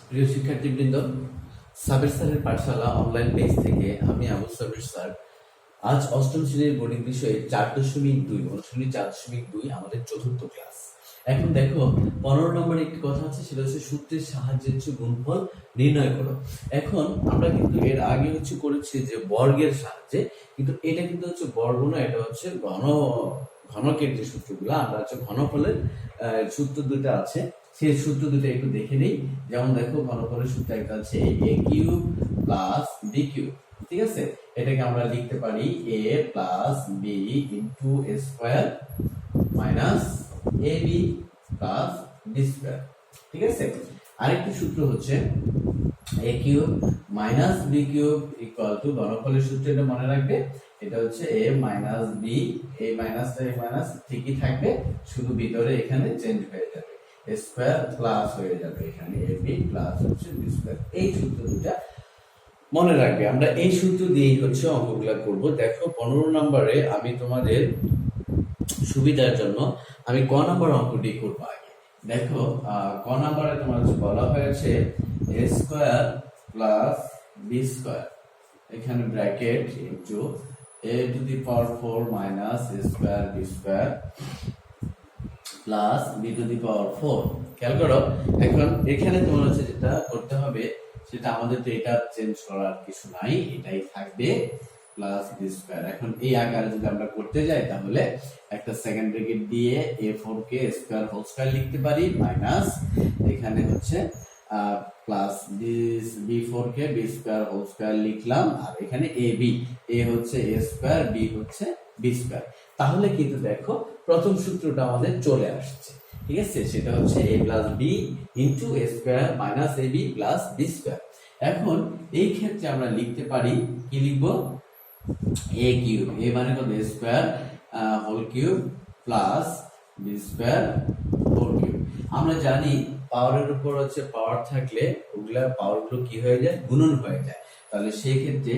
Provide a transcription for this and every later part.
প্রিয় শিক্ষার্থীবৃন্দ, সাবির স্যারের পাঠশালা অনলাইন পেজ থেকে আমি আবু সাবির স্যার আজ অষ্টম শ্রেণীর গণিত বিষয়ে 4.2 অনুশীলনী 4.2 আমাদের চতুর্থ ক্লাস। এখন দেখো 15 নম্বরে একটি কথা আছে, সেটা হচ্ছে সূত্রের সাহায্যে গুণফল নির্ণয় করো। এখন আমরা কিন্তু এর আগে করেছি যে বর্গের সাহায্যে, কিন্তু এটা কিন্তু বর্গ না, এটা হচ্ছে ঘনকের যে সূত্রগুলো আমরা ঘনফলের সূত্র দুটো আছে, সেই সূত্র দুটো একটু দেখে নেই। যেমন দেখো ঘনফলের সূত্র একটা আছে a cube plus b cube, ঠিক আছে? এটাকে আমরা লিখতে পারি a plus b into a square minus ab plus b square, ঠিক আছে? আরেকটি সূত্র হচ্ছে a cube minus b cube equal to, ঘনফলের সূত্র এটা মনে রাখবে, এটা হচ্ছে a মাইনাস b, a মাইনাসটা a মাইনাস ঠিকই থাকবে, শুধু ভিতরে এখানে চেঞ্জ হয়ে যাবে, a স্কয়ার প্লাস হয়ে যাবে এখানে ab প্লাস হচ্ছে b স্কয়ার। এই সূত্র দুটো মনে রাখবে। আমরা এই সূত্র দিয়েই অঙ্কগুলো করব। দেখো 15 নম্বরে আমি তোমাদের সুবিধার জন্য আমি ক নম্বর অঙ্কটি করব আগে। দেখো ক নম্বরে তোমার বলা হয়েছে a square plus b square, এখানে bracket into a to the power 4 minus a square b square plus b to the power 4। খেয়াল করো, এখন এখানে তোমার যেটা করতে হবে সেটা আমাদের তো এটা চেঞ্জ করার কিছু নাই, এটাই থাকবে প্লাস b স্কয়ার। এখন এই আকারে যদি আমরা করতে যাই তাহলে একটা সেকেন্ড ব্র্যাকেট দিয়ে a4 কে স্কয়ার হোল স্কয়ার লিখতে পারি, মাইনাস এখানে প্লাস b4 কে b স্কয়ার হোল স্কয়ার লিখলাম, আর এখানে ab, a হচ্ছে a স্কয়ার, b হচ্ছে b স্কয়ার। তাহলে কিন্তু দেখো প্রথম সূত্রটা আমাদের চলে আসছে, ঠিক আছে? সেটা হচ্ছে a plus b into a square minus ab plus b square. এখন এই ক্ষেত্রে আমরা লিখতে পারি, কি লিখবো, a কিউব, a মানে কত, a square whole cube plus b square whole cube. আমরা জানি পাওয়ারের উপর পাওয়ার থাকলে ওগুলা পাওয়ারগুলো কি হয়ে যায়, গুণন হয়ে যায়। তাহলে সেই ক্ষেত্রে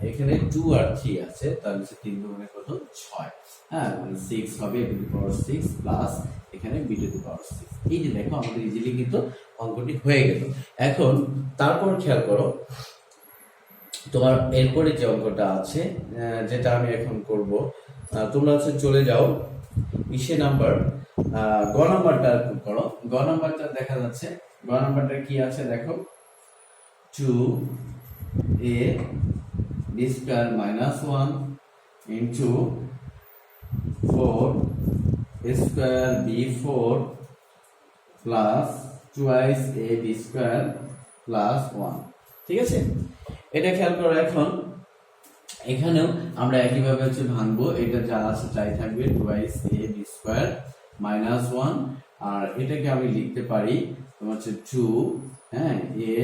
এখানে 2 আর 3 আছে, তাহলে 3 গুণে কত, 6, হ্যাঁ, মানে 6 হবে b to the power 6 plus এখানে b টু দি পাওয়ার 6। এই যে দেখো আমাদের ইজিলি কিন্তু অঙ্কটি হয়ে গেল। এখন তারপর খেয়াল করো, তোমার এরপরে যে অঙ্কটা আছে যেটা আমি এখন করব, তোমরা চলে যাও ইসে নাম্বার গ নাম্বারটা করো। গ নাম্বারটা দেখা যাচ্ছে, গ নাম্বারটা কি আছে দেখো, 2a b square minus 1 into 4 a square b4 plus twice a b square plus 1, ঠিক আছে? এটা খেয়াল করো। এখন এখানেও আমরা একইভাবে ভাঙবো, এটা যা আছে তাই থাকবে, twice a b square minus 1, আর এটাকে আমি লিখতে পারি তোমার 2, হ্যাঁ, a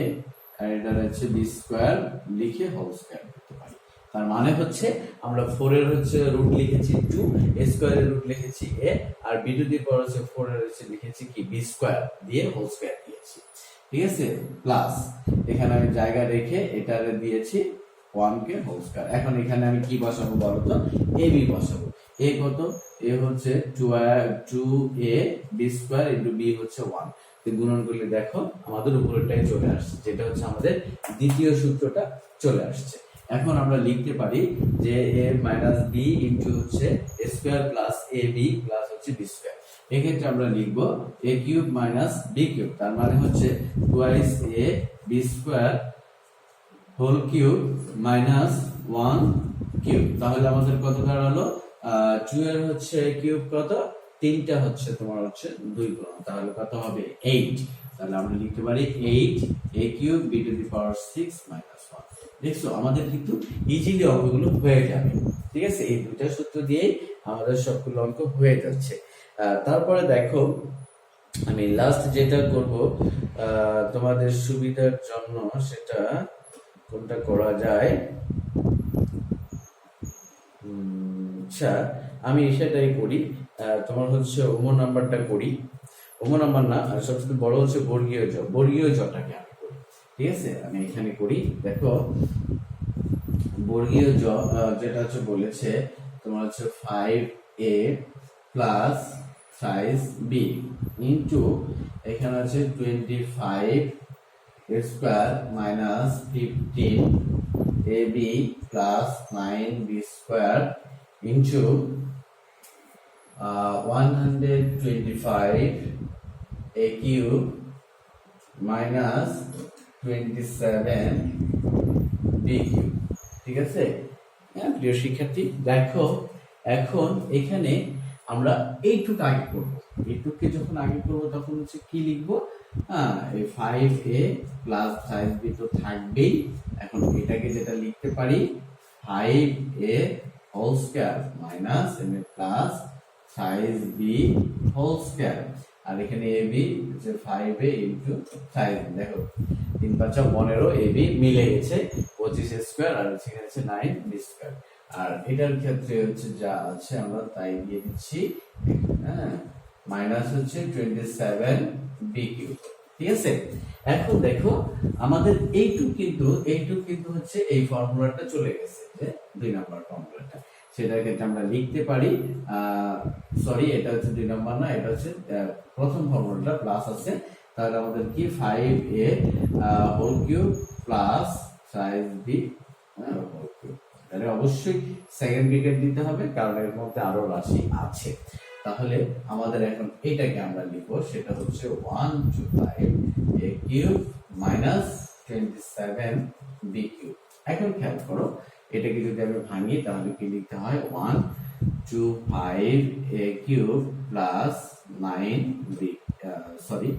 আর এটা হচ্ছে b স্কয়ার লিখে হোল স্কয়ার করতে পারি। তার মানে আমরা 4 এর রুট লিখেছি 2, a স্কয়ার এর রুট লিখেছি a, আর b টু দি পাওয়ার 4 এর লিখেছি কি b স্কয়ার দিয়ে হোল স্কয়ার দিয়েছি, ঠিক আছে? প্লাস এখানে আমি জায়গা রেখে এটারে দিয়েছি 1 কে হোল স্কয়ার। এখন এখানে আমি কি বসাবো বলো তো, ab বসাবো। a কত, a হচ্ছে 2a b square into b হচ্ছে 1, গুণন করলে দেখো আমাদের উপরেরটাই চলে আসছে, যেটা আমাদের দ্বিতীয় সূত্রটা চলে আসছে। এখন আমরা লিখতে পারি যে a minus b into a square plus ab plus b square. এক্ষেত্রে আমরা লিখব a cube minus b cube, তার মানে twice a b square whole cube minus 1 cube. তাহলে আমাদের কত দাঁড়ালো, 2 এর কিউব কত, 3টা তোমার 2 গুণ, তাহলে কত হবে 8। তাহলে আমরা লিখতে পারি 8 a cube b to the power 6 minus 1। দেখছো আমাদের কিন্তু ইজিলি অঙ্কগুলো হয়ে যাবে, ঠিক আছে? এই দুইটা সূত্র দিয়েই আমাদের সবগুলো অঙ্ক হয়ে যাচ্ছে। তারপরে দেখো আমি লাস্ট যেটা করব তোমাদের সুবিধার জন্য, সেটা কোনটা করা যায়, আচ্ছা আমি সেটাই করি। তোমার ওমো নাম্বারটা করি, ওমো নাম্বার না, সবচেয়ে বড় বর্গীয় জ, বর্গীয় জটাকে আমি করি, ঠিক আছে? আমি এখানে করি। দেখো বর্গীয় জ যেটা বলেছে তোমার 5a plus size b into এখানে আছে 25 square minus 15 ab plus 9b square into 125 a cube minus 27 b cube. ঠিক আছে? হ্যাঁ প্রিয় শিক্ষার্থী, দেখো এখন এখানে আমরা এইটুকু আগে করবো। এইটুকুকে যখন আগে করবো তখন হচ্ছে কি লিখবো, এই 5a প্লাস 5b তো থাকবেই। এখন এটাকে যেটা লিখতে পারি 5a whole square minus m plus 5b whole square, আর এখানে ab হচ্ছে 5a ইনটু 5, দেখো 3 5 15 ab মিলে গেছে 25 স্কয়ার, আর এখানে আছে 9b স্কয়ার। আর এটার ক্ষেত্রে হচ্ছে যা আছে আমরা তাই দিয়ে দিচ্ছি, হ্যাঁ মাইনাস হচ্ছে 27 b কিউব। ঠিক আছে? এখন দেখো আমাদের এইটুক কিন্তু হচ্ছে এই ফর্মুলাটা চলে গেছে, যে 2 নাম্বার ফর্মুলাটা, সেটার ক্ষেত্রে আমরা লিখতে পারি, সরি এটা হচ্ছে 2 নাম্বার না, এটা হচ্ছে প্রথম ফর্মুলাটা প্লাস আছে, তাহলে আমাদের কি 5a whole cube plus 5b whole cube. তাহলে অবশ্যই সেকেন্ড ব্র্যাকেট দিতে হবে কারণ এর মধ্যে আরো রাশি আছে। তাহলে আমাদের এখন এটাকে আমরা লিখব, সেটা হচ্ছে 125 a cube minus 27 b cube. এখন খেয়াল করো এটাকে যদি আমি ভাঙি তাহলে কি লিখতে হয়, 125 a cube plus 9b, sorry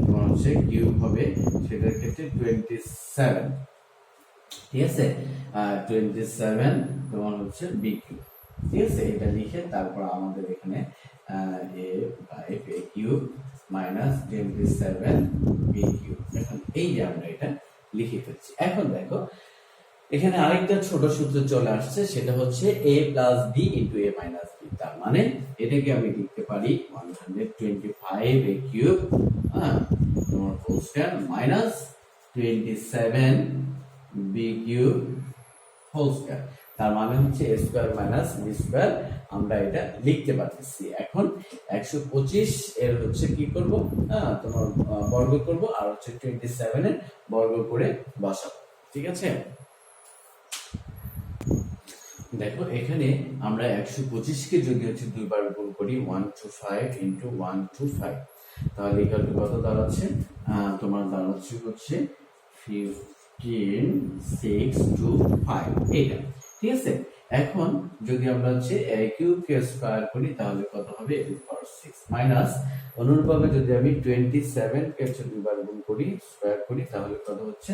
তোমার হচ্ছে কিউব হবে, সেটার ক্ষেত্রে 27, ঠিক আছে, 27 তোমার হচ্ছে বি কিউব। ঠিক আছে? এটা লিখে তারপর আমাদের এখানে a cube minus 27 b cube. এখন এই যে আমরা এটা লিখে ফেলছি। এখন দেখো এখানে আরেকটা ছোট সূত্র চলে আসছে, সেটা হচ্ছে a plus b into a minus b। তার মানে এটাকে আমি লিখতে পারি 125 a কিউব তোমার whole square minus 27 b cube whole square. তার মানে হচ্ছে a square minus b square, আমরা এটা লিখতে পারতেছি। এখন 125 এর হচ্ছে কি করব, তোমার বর্গ করব, আর হচ্ছে 27 এর বর্গ করে বসাবো। ঠিক আছে? দেখো এখানে আমরা 125 কে যদি হচ্ছে দুইবার গুণ করি 125 ইনটু 125, তাহলে এটা কত দাঁড়াচ্ছে, তোমার দাঁড়াচ্ছে হচ্ছে 15 6 2 5 এটা। ঠিক আছে? এখন যদি আমরা হচ্ছে a কিউব কে স্কয়ার করি তাহলে কত হবে, a টু পাওয়ার 6 মাইনাস অনুরূপভাবে যদি আমি 27 কে হচ্ছে দুইবার গুণ করি স্কয়ার করি তাহলে কত হচ্ছে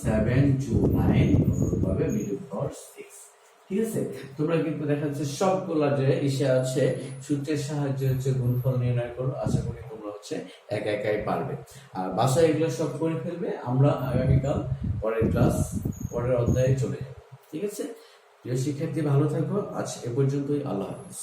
7 2 9 অনুরূপভাবে b টু পাওয়ার 6। ঠিক আছে? তোমরা কিন্তু দেখা যাচ্ছে সবগুলা যে ইসে আছে সূত্রের সাহায্যে হচ্ছে গুণফল নির্ণয় করো, আশা করি তোমরা হচ্ছে একা একাই পারবে। আর বাসায় এগুলো সব করে ফেলবে, আমরা আগামীকাল পরের অধ্যায়ে চলে যাব। ঠিক আছে? প্রিয় শিক্ষার্থী ভালো থাকো, আজ এ পর্যন্তই, আল্লাহ হাফেজ।